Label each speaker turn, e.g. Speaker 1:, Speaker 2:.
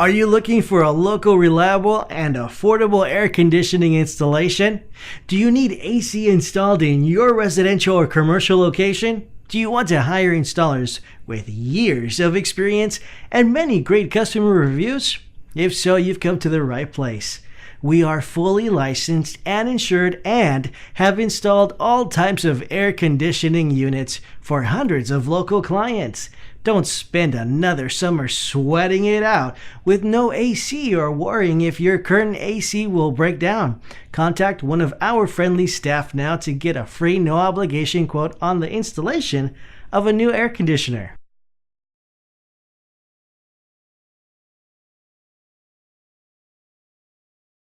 Speaker 1: Are you looking for a local, reliable, and affordable air conditioning installation? Do you need AC installed in your residential or commercial location? Do you want to hire installers with years of experience and many great customer reviews? If so, you've come to the right place. We are fully licensed and insured and have installed all types of air conditioning units for hundreds of local clients. Don't spend another summer sweating it out with no AC or worrying if your current AC will break down. Contact one of our friendly staff now to get a free no obligation quote on the installation of a new air conditioner.